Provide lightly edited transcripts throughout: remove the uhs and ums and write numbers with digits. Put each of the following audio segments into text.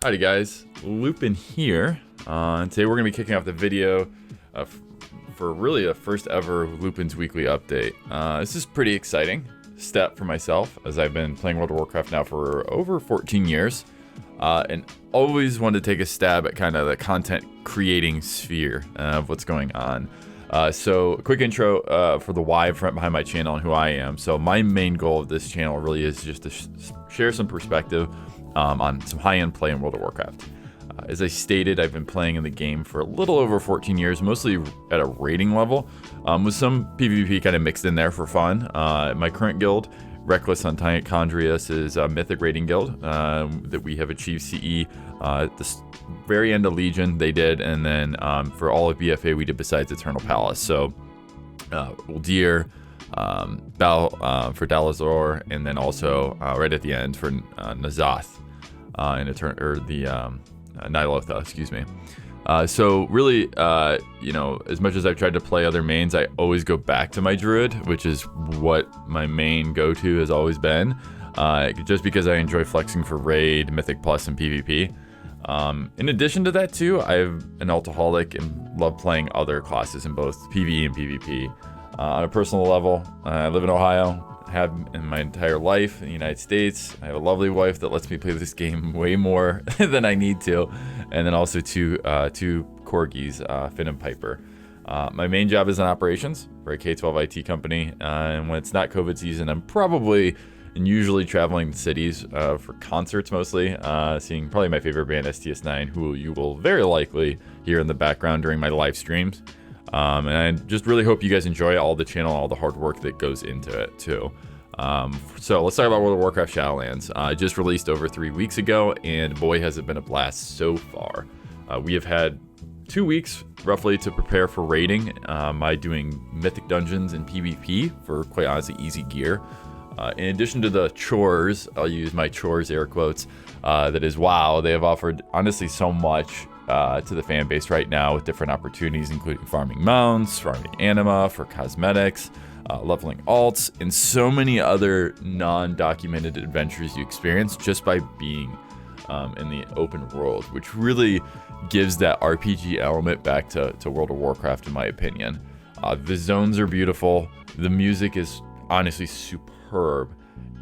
Howdy guys, Lupin here, and today we're going to be kicking off the video for really a first ever Lupin's Weekly Update. This is pretty exciting step for myself, as I've been playing World of Warcraft now for over 14 years, and always wanted to take a stab at kind of the content creating sphere of what's going on. So a quick intro for the why front behind my channel and who I am. So my main goal of this channel really is just to share some perspective on some high-end play in World of Warcraft. As I stated, I've been playing in the game for a little over 14 years, mostly at a rating level, with some PvP kind of mixed in there for fun. My current guild, Reckless on Chondrius, is a mythic rating guild that we have achieved CE at the very end of Legion, they did, and then for all of BFA we did besides Eternal Palace. So Uldir, Bal for Dalazor, and then also right at the end for Nazoth in Nilotha, excuse me. So really, as much as I've tried to play other mains, I always go back to my Druid, which is what my main go-to has always been, just because I enjoy flexing for Raid, Mythic Plus, and PvP. In addition to that too, I'm an Altaholic and love playing other classes in both PvE and PvP. On a personal level, I live in Ohio, have in my entire life in the United States. I have a lovely wife that lets me play this game way more than I need to, and then also two corgis, Finn and Piper. My main job is in operations for a K-12 IT company, and when it's not COVID season, I'm probably and usually traveling to cities for concerts mostly, seeing probably my favorite band, STS9, who you will very likely hear in the background during my live streams. And I just really hope you guys enjoy all the channel, all the hard work that goes into it too. So let's talk about World of Warcraft Shadowlands. Just released over 3 weeks ago, and boy has it been a blast so far. We have had 2 weeks roughly to prepare for raiding by doing mythic dungeons and PvP for quite honestly easy gear. In addition to the chores, I'll use my chores air quotes, that is WoW, they have offered honestly so much to the fan base right now with different opportunities, including farming mounts, farming anima for cosmetics, leveling alts, and so many other non-documented adventures you experience just by being in the open world, which really gives that RPG element back to World of Warcraft in my opinion. The zones are beautiful, the music is honestly superb,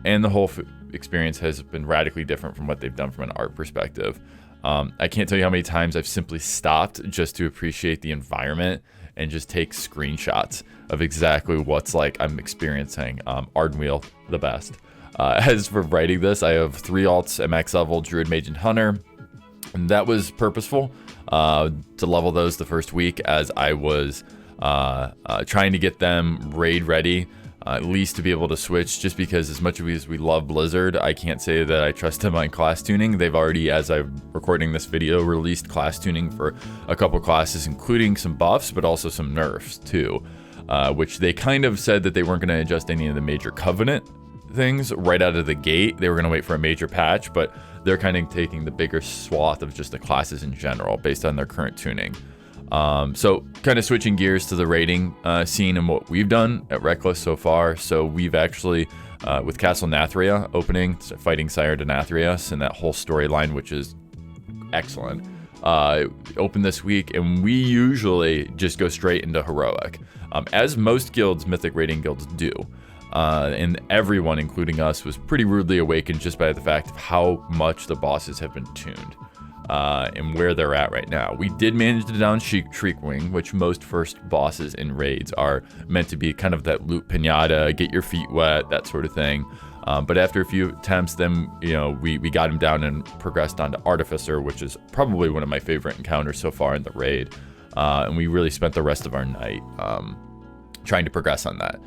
and the whole experience has been radically different from what they've done from an art perspective. I can't tell you how many times I've simply stopped just to appreciate the environment and just take screenshots of exactly what's like I'm experiencing. Ardenweald, the best. As for writing this, I have 3 alts at max level, Druid, Mage, and Hunter, and that was purposeful to level those the first week as I was trying to get them raid ready. At least to be able to switch, just because as much as we love Blizzard, I can't say that I trust them on class tuning. They've already, as I'm recording this video, released class tuning for a couple classes, including some buffs, but also some nerfs too, which they kind of said that they weren't going to adjust any of the major Covenant things right out of the gate. They were going to wait for a major patch, but they're kind of taking the bigger swath of just the classes in general based on their current tuning. So kind of switching gears to the raiding scene and what we've done at Reckless so far. So we've actually, with Castle Nathria opening, fighting Sire Denathrius and that whole storyline, which is excellent, opened this week, and we usually just go straight into Heroic, as most guilds, mythic raiding guilds do. And everyone, including us, was pretty rudely awakened just by the fact of how much the bosses have been tuned. And where they're at right now. We did manage to down Shriekwing, which most first bosses in raids are meant to be kind of that loot pinata, get your feet wet, that sort of thing. But after a few attempts, then we got him down and progressed on to Artificer, which is probably one of my favorite encounters so far in the raid. And we really spent the rest of our night trying to progress on that.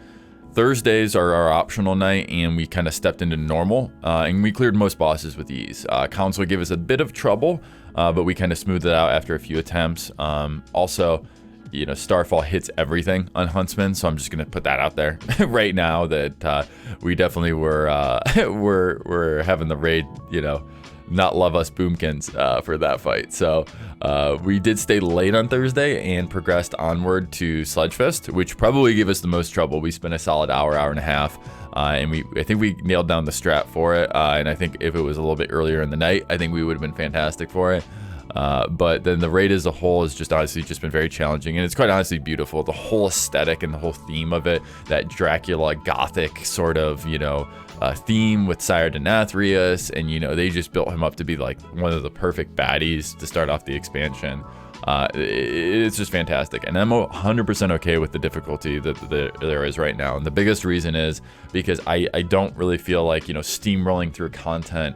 Thursdays are our optional night, and we kind of stepped into normal, and we cleared most bosses with ease. Council gave us a bit of trouble, but we kind of smoothed it out after a few attempts. Also, Starfall hits everything on Huntsman, so I'm just gonna put that out there right now that we definitely were having the raid, not love us boomkins for that fight. So we did stay late on Thursday and progressed onward to Sledgefest, which probably gave us the most trouble. We spent a solid hour and a half and I think we nailed down the strat for it. And I think if it was a little bit earlier in the night, I think we would have been fantastic for it. But then the raid as a whole has just honestly just been very challenging, and it's quite honestly beautiful. The whole aesthetic and the whole theme of it, that Dracula gothic sort of, you know, theme with Sire Denathrius, and you know, they just built him up to be like one of the perfect baddies to start off the expansion. It's just fantastic, and I'm 100% okay with the difficulty that there is right now. And the biggest reason is because I don't really feel like, you know, steamrolling through content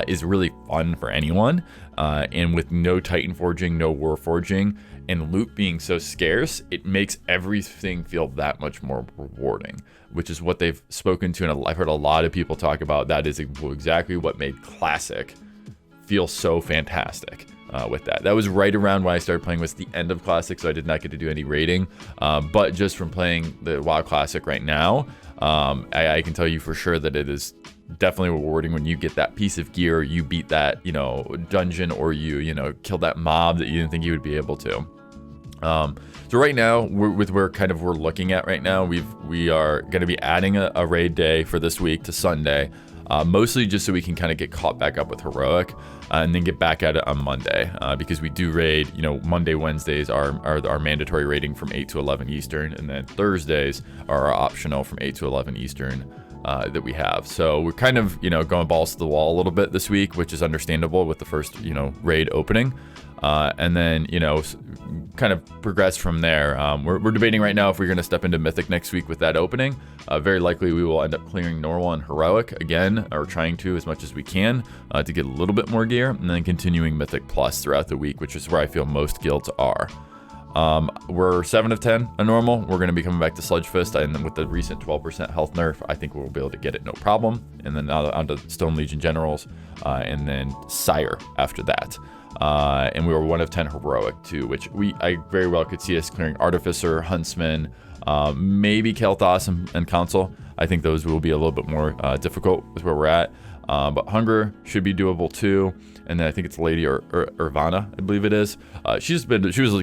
is really fun for anyone. And with no Titan forging, no war forging, and loot being so scarce, it makes everything feel that much more rewarding, which is what they've spoken to, and I've heard a lot of people talk about. That is exactly what made Classic feel so fantastic. With that was right around when I started playing, was the end of Classic, so I did not get to do any raiding, but just from playing the WoW Classic right now, I can tell you for sure that it is definitely rewarding when you get that piece of gear, you beat that, you know, dungeon, or you know, kill that mob that you didn't think you would be able to. So right now, we're looking at right now, we are going to be adding a raid day for this week to Sunday, mostly just so we can kind of get caught back up with Heroic, and then get back at it on Monday, because we do raid, you know, Monday, Wednesdays are our mandatory raiding from 8 to 11 Eastern, and then Thursdays are our optional from 8 to 11 Eastern that we have. So we're kind of, you know, going balls to the wall a little bit this week, which is understandable with the first, you know, raid opening. And then, you know, kind of progress from there. We're debating right now if we're going to step into Mythic next week with that opening. Very likely we will end up clearing Normal and Heroic again, or trying to as much as we can to get a little bit more gear, and then continuing Mythic Plus throughout the week, which is where I feel most guilds are. We're 7 of 10 on Normal. We're going to be coming back to Sludge Fist, and then with the recent 12% health nerf, I think we'll be able to get it no problem. And then onto Stone Legion Generals, and then Sire after that. And we were 1 of 10 Heroic too, which I very well could see us clearing Artificer, Huntsman, maybe Kel'Thas and Consul. I think those will be a little bit more difficult with where we're at. But Hunger should be doable too. And then I think it's Lady Irvana, I believe it is. She was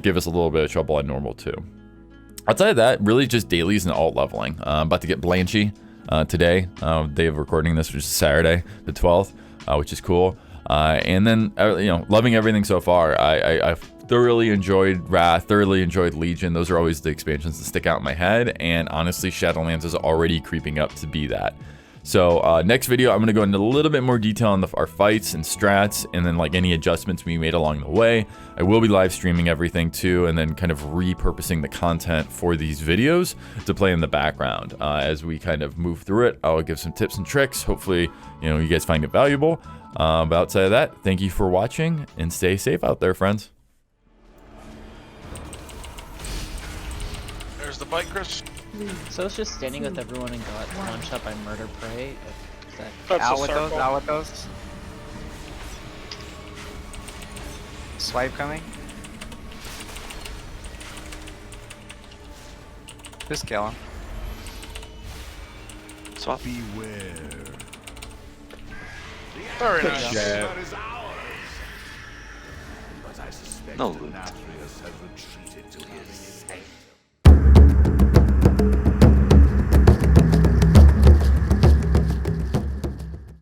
give us a little bit of trouble on Normal too. Outside of that, really just dailies and alt leveling. I'm about to get Blanchy today, day of recording this, which is Saturday the 12th, which is cool. And then, you know, loving everything so far. I thoroughly enjoyed Wrath, thoroughly enjoyed Legion. Those are always the expansions that stick out in my head. And honestly, Shadowlands is already creeping up to be that. So next video, I'm going to go into a little bit more detail on our fights and strats, and then like any adjustments we made along the way. I will be live streaming everything too, and then kind of repurposing the content for these videos to play in the background. As we kind of move through it, I'll give some tips and tricks. Hopefully, you know, you guys find it valuable. But outside of that, thank you for watching, and stay safe out there, friends. There's the bike, Chris. So it's just standing with everyone and got one shot by Murder Prey. Is that That's Out a with those, circle. out with those. Swipe coming. Just kill him. Swap. Beware. Very nice. Yeah. No loot. Denathrius has retreated to his safe.